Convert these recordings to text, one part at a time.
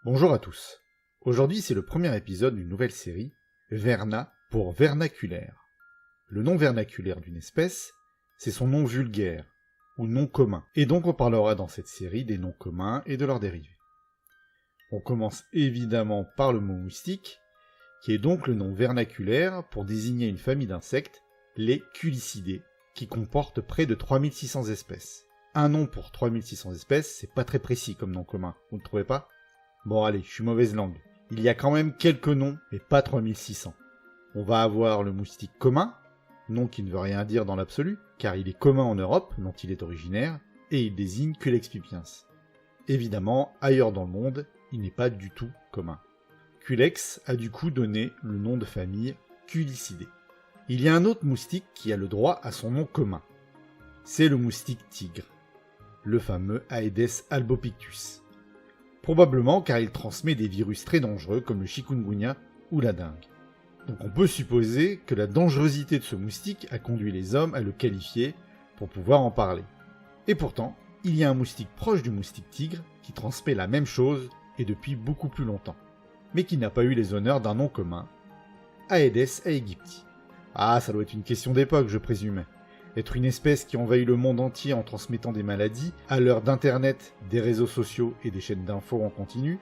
Bonjour à tous. Aujourd'hui, c'est le premier épisode d'une nouvelle série, Verna pour vernaculaire. Le nom vernaculaire d'une espèce, c'est son nom vulgaire, ou nom commun. Et donc on parlera dans cette série des noms communs et de leurs dérivés. On commence évidemment par le mot moustique, qui est donc le nom vernaculaire pour désigner une famille d'insectes, les Culicidés, qui comporte près de 3600 espèces. Un nom pour 3600 espèces, c'est pas très précis comme nom commun, vous ne trouvez pas ? Bon allez, je suis mauvaise langue. Il y a quand même quelques noms, mais pas 3600. On va avoir le moustique commun, nom qui ne veut rien dire dans l'absolu, car il est commun en Europe, dont il est originaire, et il désigne Culex pipiens. Évidemment, ailleurs dans le monde, il n'est pas du tout commun. Culex a du coup donné le nom de famille Culicidés. Il y a un autre moustique qui a le droit à son nom commun. C'est le moustique tigre, le fameux Aedes albopictus. Probablement car il transmet des virus très dangereux comme le chikungunya ou la dengue. Donc on peut supposer que la dangerosité de ce moustique a conduit les hommes à le qualifier pour pouvoir en parler. Et pourtant, il y a un moustique proche du moustique tigre qui transmet la même chose et depuis beaucoup plus longtemps, mais qui n'a pas eu les honneurs d'un nom commun, Aedes aegypti. Ah, ça doit être une question d'époque, je présume. Être une espèce qui envahit le monde entier en transmettant des maladies, à l'heure d'internet, des réseaux sociaux et des chaînes d'infos en continu,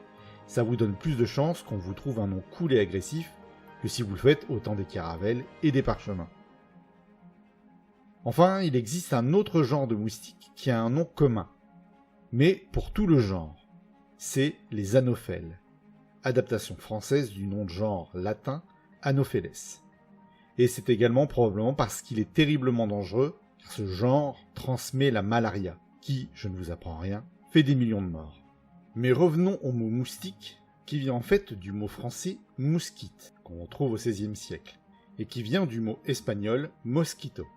ça vous donne plus de chances qu'on vous trouve un nom cool et agressif que si vous le faites au temps des caravelles et des parchemins. Enfin, il existe un autre genre de moustique qui a un nom commun, mais pour tout le genre. C'est les Anopheles, adaptation française du nom de genre latin Anopheles. Et c'est également probablement parce qu'il est terriblement dangereux, car ce genre transmet la malaria, qui, je ne vous apprends rien, fait des millions de morts. Mais revenons au mot moustique, qui vient en fait du mot français mousquite, qu'on retrouve au XVIe siècle, et qui vient du mot espagnol mosquito,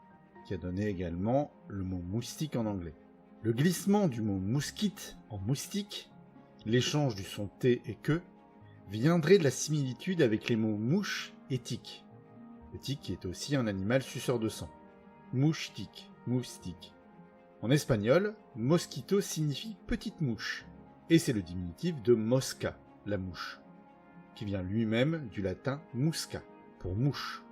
qui a donné également le mot moustique en anglais. Le glissement du mot mousquite en moustique, l'échange du son T et que, viendrait de la similitude avec les mots mouche et tique. Le tique est aussi un animal suceur de sang. Mouche-tique, moustique. En espagnol, mosquito signifie petite mouche, et c'est le diminutif de mosca, la mouche, qui vient lui-même du latin musca, pour mouche.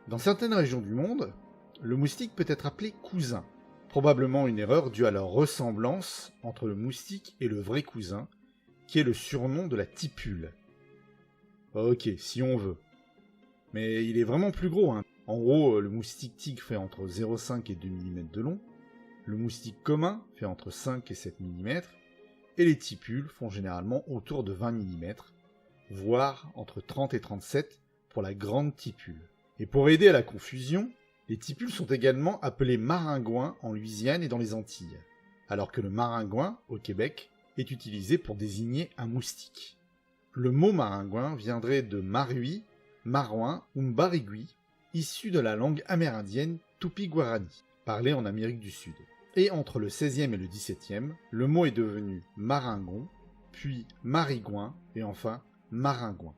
Dans certaines régions du monde, le moustique peut être appelé cousin, probablement une erreur due à la ressemblance entre le moustique et le vrai cousin, qui est le surnom de la tipule. Ok, si on veut. Mais il est vraiment plus gros. En gros, le moustique tigre fait entre 0,5 et 2 mm de long, le moustique commun fait entre 5 et 7 mm, et les tipules font généralement autour de 20 mm, voire entre 30 et 37 pour la grande tipule. Et pour aider à la confusion, les tipules sont également appelés maringouins en Louisiane et dans les Antilles, alors que le maringouin, au Québec, est utilisé pour désigner un moustique. Le mot maringouin viendrait de marui, marouin ou mbarigui, issu de la langue amérindienne Tupi-Guarani, parlée en Amérique du Sud. Et entre le XVIe et le XVIIe, le mot est devenu maringon, puis marigouin et enfin maringouin.